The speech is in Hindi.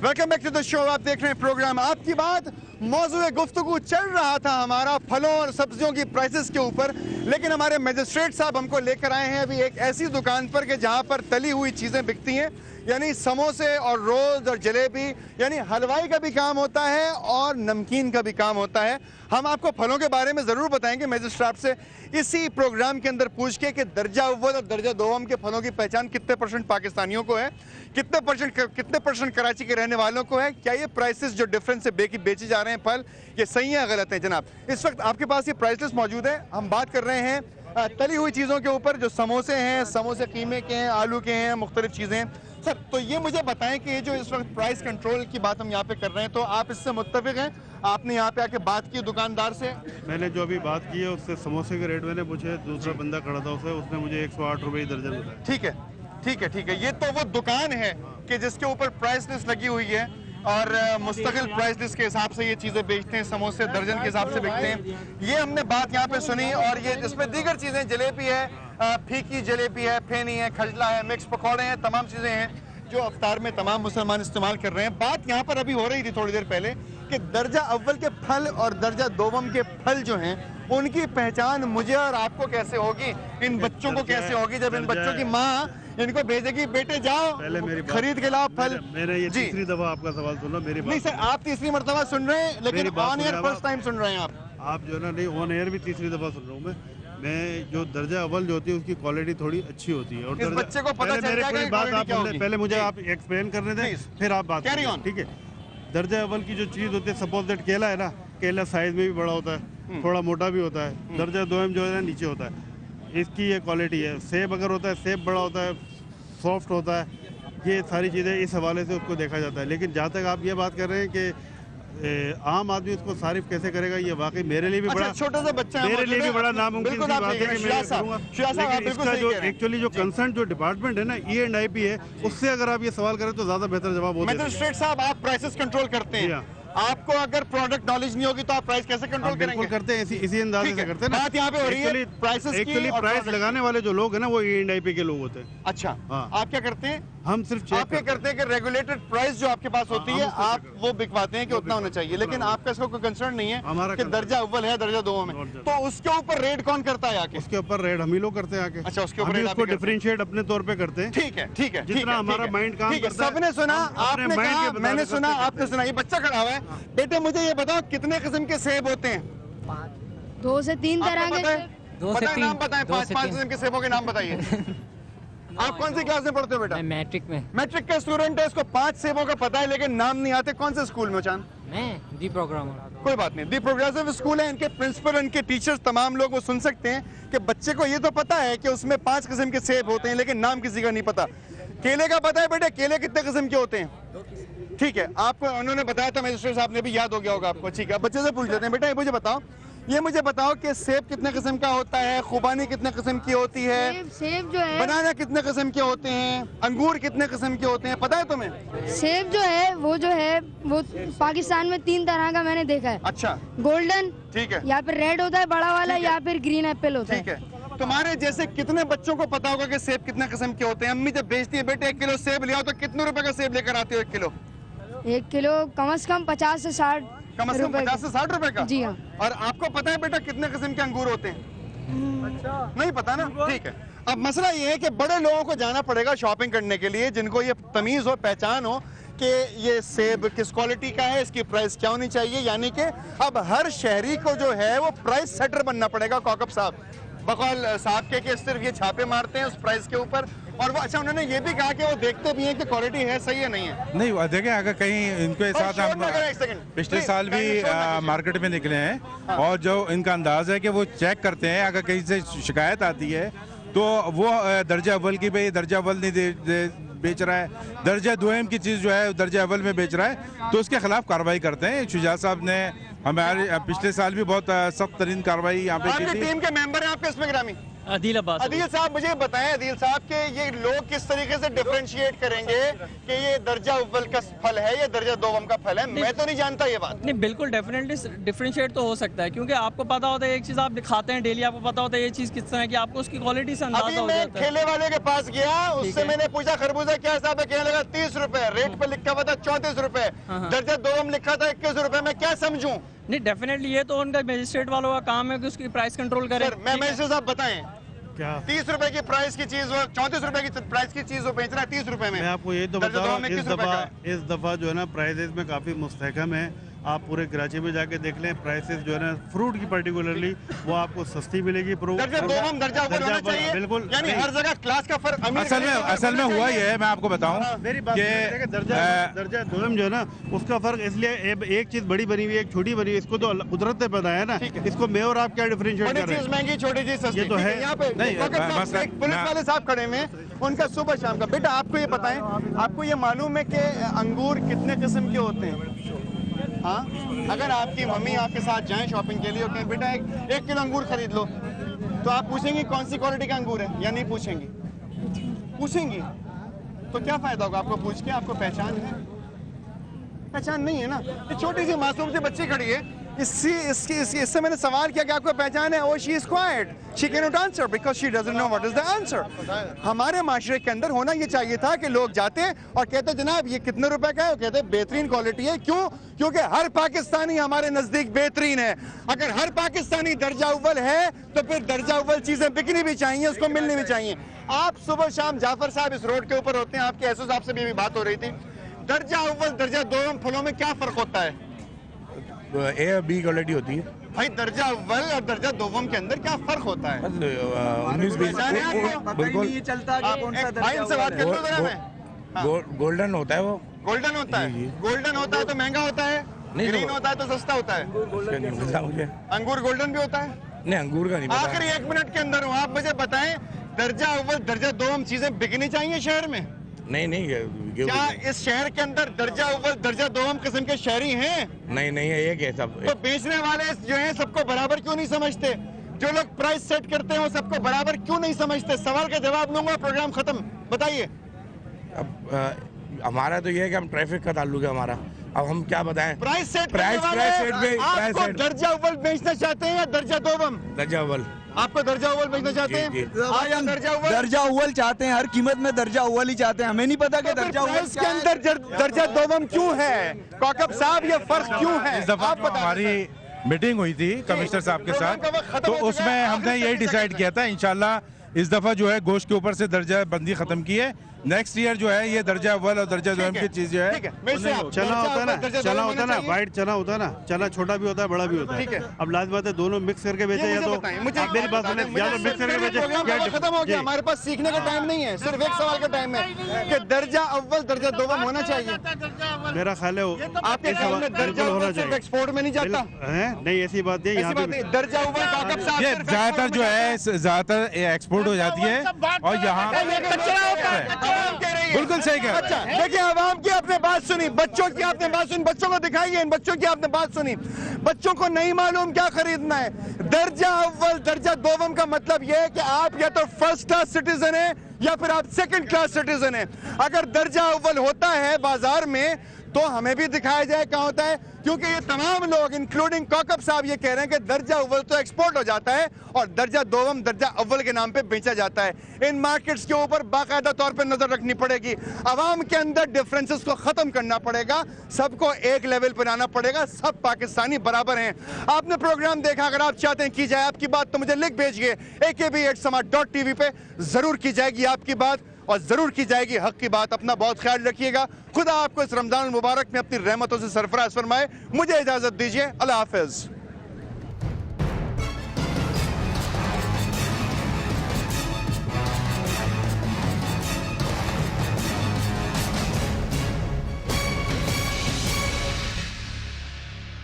Welcome back to the show. आप देख रहे हैं प्रोग्राम आपकी बात। मौजूद गुफ्तगू चल रहा था हमारा फलों और सब्जियों की प्राइसेस के ऊपर, लेकिन हमारे मजिस्ट्रेट साहब हमको लेकर आए हैं अभी एक ऐसी दुकान पर कि जहां पर तली हुई चीज़ें बिकती हैं, यानी समोसे और रोल्स और जलेबी, यानी हलवाई का भी काम होता है और नमकीन का भी काम होता है। हम आपको फलों के बारे में ज़रूर बताएंगे मजिस्ट्रेट से इसी प्रोग्राम के अंदर पूछ के कि दर्जा अव्वल और दर्जा दोम के फलों की पहचान कितने % पाकिस्तानियों को है, कितने % कराची के रहने वालों को है, क्या ये प्राइसेस जो डिफरेंस से बेचे जा रहे हैं फल ये सही है गलत है। जनाब इस वक्त आपके पास ये प्राइस लिस्ट मौजूद है। हम बात कर रहे हैं तली हुई चीज़ों के ऊपर, जो समोसे हैं, समोसे कीमे के हैं, आलू के हैं, मुख्तलिफ चीज़ें हैं। सर तो ये मुझे बताएं कि ये जो इस वक्त प्राइस कंट्रोल की बात हम यहाँ पे कर रहे हैं, तो आप इससे मुत्तफिक हैं? आपने यहाँ पे आके बात की दुकानदार से? मैंने जो अभी बात की है उससे समोसे के रेट मैंने पूछे, दूसरा बंदा खड़ा था उसने मुझे 108 रुपये दर्जन बताया। ठीक है ठीक है ठीक है। ये तो वो दुकान है कि जिसके ऊपर प्राइस लिस्ट लगी हुई है और मुस्तकिल प्राइस लिस्ट के हिसाब से ये चीज़ें बेचते हैं, समोसे दर्जन के हिसाब से बेचते हैं। ये हमने बात यहाँ पे सुनी और ये इसमें दीगर चीज़ें, जलेबी है, फीकी जलेबी है, फेनी है, खजला है, मिक्स पकौड़े हैं, तमाम चीज़ें हैं जो अफ्तार में तमाम मुसलमान इस्तेमाल कर रहे हैं। बात यहाँ पर अभी हो रही थी थोड़ी देर पहले कि दर्जा अव्वल के फल और दर्जा दोम के फल जो हैं उनकी पहचान मुझे और आपको कैसे होगी, इन बच्चों को कैसे होगी, जब इन बच्चों की माँ इनको भेजेगी बेटे जाओ खरीद के लाओ फल। मैंने ये तीसरी दफा आपका सवाल सुना, मेरी नहीं सर आप तीसरी मरतबा सुन रहे हैं, लेकिन ऑन एयर फर्स्ट टाइम सुन रहे हैं आप जो है ना। नहीं, ऑन एयर भी तीसरी दफा सुन रहा हूँ मैं। जो दर्जा अव्वल जो होती है उसकी क्वालिटी थोड़ी अच्छी होती है और इस बच्चे को पता चल जाएगा कि क्वालिटी क्या होगी। पहले मुझे आप एक्सप्लेन करने दें फिर आप बात करिए, ठीक है। दर्जा अव्वल की जो चीज़ होती है, सपोज दैट केला है ना, केला साइज में भी बड़ा होता है, थोड़ा मोटा भी होता है। दर्जा दोम जो है ना नीचे होता है, इसकी ये क्वालिटी है। सेब अगर होता है, सेब बड़ा होता है, सॉफ्ट होता है, ये सारी चीज़ें इस हवाले से उसको देखा जाता है। लेकिन जहाँ तक आप ये बात कर रहे हैं कि आम आदमी उसको सारिफ कैसे करेगा, ये वाकई मेरे लिए भी बड़ा छोटा सा बच्चा मेरे लिए भी बड़ा नामुमकिन सी बात है कि मैं करूँगा। लेकिन इसका जो एक्चुअली जो कंसर्न जो डिपार्टमेंट है ना, E&IP है, उससे अगर आप ये सवाल करें तो ज़्यादा बेहतर जवाब होता है। मजिस्ट्रेट साहब आप प्राइसेस कंट्रोल करते हैं, आपको अगर प्रोडक्ट नॉलेज नहीं होगी तो आप प्राइस कैसे कंट्रोल करेंगे? करते हैं इसी अंदाजे से करते हैं ना। बात यहाँ पे हो रही है प्राइसेस की। एक्चुअली प्राइस लगाने वाले जो लोग हैं ना वो E&IP के लोग होते हैं। अच्छा हाँ। आप क्या करते हैं? हम सिर्फ चेक आप ये करते हैं कि रेगुलेटेड प्राइस जो आपके पास होती है आप वो बिकवाते हैं कि उतना होना चाहिए, लेकिन आपका इसको कोई कंसर्न नहीं है कि दर्जा अव्वल है दर्जा दोम है, तो उसके ऊपर रेट कौन करता है आके? उसके ऊपर रेट हम ही लोग करते हैं आके। अच्छा उसके ऊपर उसको डिफरेंशिएट अपने तौर पे करते हैं। ठीक है ठीक है, जितना हमारा माइंड काम करता है। सबने सुना, आपने कहा, मैंने सुना, आपने सुना। ये बच्चा खड़ा हुआ है, बेटे मुझे ये बताओ कितने किस्म के सेब होते हैं? 2 से 3 तरह के। 2 से 3 नाम बताएं, 5 किस्म के सेबों के नाम बताइए। आप कौन सी क्लास में पढ़ते हो बेटा? मैं मैट्रिक में। मैट्रिक का स्टूडेंट है, इसको 5 सेबों का पता है लेकिन नाम नहीं आते। कौन से स्कूल में चांद? मैं दी प्रोग्राम। कोई बात नहीं, दी प्रोग्रेसिव स्कूल है, इनके प्रिंसिपल, इनके टीचर्स, तमाम लोग वो सुन सकते हैं कि बच्चे को ये तो पता है कि उसमें 5 किस्म के सेब होते हैं लेकिन नाम किसी का नहीं पता। केले का पता है बेटे, केले कितने किस्म के होते हैं? ठीक है, आपको उन्होंने बताया था, मजिस्ट्रेट साहब ने भी याद हो गया होगा आपको। ठीक है, बच्चे से पूछ लेते हैं, बेटा ये मुझे बताओ कि सेब कितने किस्म का होता है, खुबानी कितने किस्म की होती है, सेब जो है, बनाना कितने किस्म के होते हैं, अंगूर कितने किस्म के होते हैं, पता है तुम्हें? सेब जो है वो पाकिस्तान में 3 तरह का मैंने देखा है। अच्छा, गोल्डन, ठीक है, यहाँ पे रेड होता है बड़ा वाला, या फिर ग्रीन एप्पल होता है। ठीक है। तुम्हारे जैसे कितने बच्चों को पता होगा कि सेब कितने किस्म के होते हैं? अम्मी जब बेचती है बेटे 1 किलो सेब ले आओ तो कितने रुपए का सेब लेकर आते हो? 1 किलो? 1 किलो कम से कम 50 से 60 कम से कम 50 से 60 रुपए का? जी हाँ। और आपको पता है बेटा कितने किस्म के अंगूर होते हैं? नहीं पता ना, ठीक है। अब मसला ये है कि बड़े लोगों को जाना पड़ेगा शॉपिंग करने के लिए, जिनको ये तमीज हो, पहचान हो कि ये सेब किस क्वालिटी का है, इसकी प्राइस क्या होनी चाहिए। यानी कि अब हर शहरी को जो है वो प्राइस सेटर बनना पड़ेगा। कौकब साहब बकौल साहब के सिर्फ ये छापे मारते हैं उस प्राइस के ऊपर, और वो अच्छा उन्होंने ये भी कहा कि वो देखते भी हैं कि क्वालिटी है सही है नहीं है। नहीं देखें, अगर कहीं इनके साथ हम पिछले साल भी मार्केट में निकले हैं और जो इनका अंदाज है कि वो चेक करते हैं, अगर कहीं से शिकायत आती है तो वो दर्जा अव्वल की भाई दर्जा अव्वल नहीं बेच रहा है, दर्जा दोम की चीज़ जो है दर्जा अव्वल में बेच रहा है, तो उसके खिलाफ कार्रवाई करते हैं। शुजा साहब ने हमारे पिछले साल भी बहुत सख्त तरीन कार्रवाई यहाँ पे की थी। टीम के मेंबर हैं आपके इसमें गिरामी? अदील अब्बास। अदील साहब मुझे बताएं, अदील साहब के ये लोग किस तरीके से डिफरेंशिएट करेंगे कि ये दर्जा अव्वल का फल है या दर्जा दोवम का फल है? मैं तो नहीं जानता ये बात। नहीं, बिल्कुल डेफिनेटली डिफरेंशिएट तो हो सकता है, क्योंकि आपको पता होता है एक चीज़ आप दिखाते हैं डेली, आपको पता होता है ये चीज़ किस तरह की, आपको उसकी क्वालिटी से अंदाजा अभी हो मैं जाता है। ठेले वाले के पास गया, उससे है। मैंने पूछा खरबूजा क्या हिसाब है, कहने लगा 30 रुपए, रेट पे लिखा हुआ था 34 रुपए, दर्जा दोवम लिखा था 21 रुपए। मैं क्या समझूं? नहीं, डेफिनेटली ये तो उनका मजिस्ट्रेट वालों का काम है कि उसकी प्राइस कंट्रोल करें। सर मैं मजिस्ट्रेट साहब बताएं, क्या 30 रुपए की प्राइस की चीज वो 34 रुपए की प्राइस की चीज वो बेच रहा है 30 रुपए में। मैं आपको ये तो दर्जा बता रहा दोवम हूँ, में 21 रुपए का है। इस दफ़ा जो है ना प्राइसेस में काफ़ी मुस्तहकम है। आप पूरे कराची में जाके देख लें, प्राइसेस जो है ना फ्रूट की पर्टिकुलरली वो आपको सस्ती मिलेगी। दर्जा दोवम दर्जा अव्वल होना चाहिए, बिल्कुल, यानी हर जगह क्लास का फर्क अमीर असल में हुआ ये है, मैं आपको बताऊं मेरी बात सुनिए कि दर्जा दोवम जो है ना उसका फर्क इसलिए एक चीज बड़ी बनी हुई है, एक छोटी बनी हुई है, इसको तो कुदरत ने बनाया ना, इसको मैं और आप क्या डिफरेंशिएट कर रहे चीज हैं? महंगी छोटी चीज सस्ती ये तो है। यहाँ पे नहीं, वक्त साहब, मसला- एक पुलिस वाले साहब खड़े में, उनका सुबह शाम का। बेटा आपको ये बताएं, आपको ये मालूम है कि अंगूर कितने किस्म के होते हैं? हाँ, अगर आपकी मम्मी आपके साथ जाएं शॉपिंग के लिए और कहें बेटा एक किलो अंगूर खरीद लो, तो आप पूछेंगी कौन सी क्वालिटी का अंगूर है, या नहीं पूछेंगी? पूछेंगी। तो क्या फायदा होगा आपको पूछ के? आपको पहचान है? पहचान नहीं है ना। ये छोटी सी मासूम सी बच्ची खड़ी है, इससे मैंने सवाल किया कि आपको पहचान है? Oh she is quite, she can not answer because she doesn't know what is the answer. हमारे माशरे के अंदर होना ये चाहिए था कि लोग जाते और कहते जनाब ये कितने रुपए का है, वो कहते बेहतरीन क्वालिटी है। क्यों? क्योंकि हर पाकिस्तानी हमारे नजदीक बेहतरीन है। अगर हर पाकिस्तानी दर्जा अव्वल है तो फिर दर्जा अव्वल चीजें बिकनी भी चाहिए, उसको मिलनी भी चाहिए। आप सुबह शाम जाफर साहब इस रोड के ऊपर होते हैं, आपके एसओ साहब से भी बात हो रही थी। दर्जा अव्वल दर्जा दोवम फलों में क्या फर्क होता है? ए और बी क्वालिटी होती है भाई दर्जा अव्वल और दर्जा दोवम के अंदर क्या फर्क होता है? 19-20 बिल्कुल भाई इनसे बात कर लो जरा मैं। गोल्डन होता है वो। गोल्डन होता है, गोल्डन होता है तो महंगा होता है, नहीं, ग्रीन तो- होता है तो सस्ता होता है। नहीं पता मुझे, अंगूर गोल्डन भी होता है? नहीं अंगूर का नहीं पता। आखिरी 1 मिनट के अंदर हूँ, आप मुझे बताएं दर्जा अव्वल दर्जा दोवम चीजें बिकनी चाहिए शहर में? नहीं क्या इस शहर के अंदर दर्जा अव्वल दर्जा दोवम किस्म के शहरी हैं? नहीं है, एक है सब। तो बेचने वाले जो हैं सबको बराबर क्यों नहीं समझते? जो लोग प्राइस सेट करते हैं वो सबको बराबर क्यों नहीं समझते? सवाल का जवाब दूंगा, प्रोग्राम खत्म। बताइए। अब हमारा तो ये है कि हम ट्रैफिक का ताल्लुक है हमारा, अब हम क्या बताएं? प्राइस सेट प्राइस करने वाले सेट में प्राइस आपको सेट दर्जा अव्वल बेचना चाहते हैं या दर्जा दोवम? दर्जा अव्वल। आपको दर्जा अव्वल बेचना चाहते जी, हैं? जी। आया दर्जा अव्वल? दर्जा अव्वल चाहते हैं, हर कीमत में दर्जा अव्वल ही चाहते हैं। हमें नहीं पता कि तो फिर दर्जा अव्वल प्राइस के अंदर दर्जा दोवम क्यों है? कौकब साहब ये फर्क क्यों है? इस दफा आप जो बता हमारी मीटिंग हुई थी कमिश्नर साहब के प्रोग्राम का वक्त साथ, खत्म तो हो चुका उसमें है। हमने आखिरी यही सेकंड डिसाइड किया था इंशाल्लाह इस दफा जो है गोश्त के ऊपर से दर्जा बंदी खत्म की है। नेक्स्ट ईयर जो है ये दर्जा अव्वल और दर्जा दोम की चीज जो है ठीक है, मैं इससे आप- चना दर्जा होता है अव्वल, ना, दर्जा चना दोवम होता है होना ना, चाहिए। वाइट चना होता है ना, चना छोटा भी होता है बड़ा भी होता ठीक है। है। अब लास्ट बात है दोनों मिक्स करके बेचे ये या मुझे तो बताएं, मुझे आप मेरी बात सुने, या तो मिक्स करके बेचे प्रोग्राम का वक्त खत्म हो गया, जी। हमारे पास सीखने का टाइम नहीं है, सिर्फ एक सवाल का टाइम है कि दर्जा अव्वल दर्जा दोवम होना चाहिए। मेरा ख्याल है आपके इस ख्याल में बात- दर्जा बिल्कुल होना अव्वल सिर्फ चाहिए। एक्सपोर्ट में नहीं जाता? नहीं ऐसी बात नहीं, ऐसी यहाँ बात पे नहीं, दर्जा अव्वल कौकब साहब ये सिर्फ ज्यादातर export जो में है ज्यादातर एक्सपोर्ट हो जाती है और यहाँ आवाम कह रही है। बिल्कुल सही कह रहे हैं। अच्छा देखिए, आवाम की आपने बात सुनी, बच्चों की आपने बात सुनी, बच्चों को दिखाइए, इन बच्चों की आपने बात सुनी। बच्चों को नहीं मालूम क्या खरीदना है। दर्जा अव्वल दर्जा दोवम का मतलब यह है कि आप या तो फर्स्ट क्लास सिटीजन है या फिर आप सेकंड क्लास सिटीजन है। अगर दर्जा अव्वल होता है बाजार में तो हमें भी दिखाया जाए क्या होता है, क्योंकि ये तमाम लोग इंक्लूडिंग कौकब साहब ये कह रहे हैं कि दर्जा अव्वल तो एक्सपोर्ट हो जाता है और दर्जा दोवम दर्जा अव्वल के नाम पे बेचा जाता है। इन मार्केट्स के ऊपर बाकायदा तौर पे नजर रखनी पड़ेगी, आवाम के अंदर डिफरेंसेस को खत्म करना पड़ेगा, सबको एक लेवल पर आना पड़ेगा, सब पाकिस्तानी बराबर हैं। आपने प्रोग्राम देखा, अगर आप चाहते हैं की जाए आपकी बात तो मुझे लिख भेजिए akb@समाज.tv पे, जरूर की जाएगी आपकी बात और जरूर की जाएगी हक की बात। अपना बहुत ख्याल रखिएगा, खुदा आपको इस रमजान मुबारक में अपनी रहमतों से सरफराज फरमाए। मुझे इजाजत दीजिए, अल्लाह हाफिज।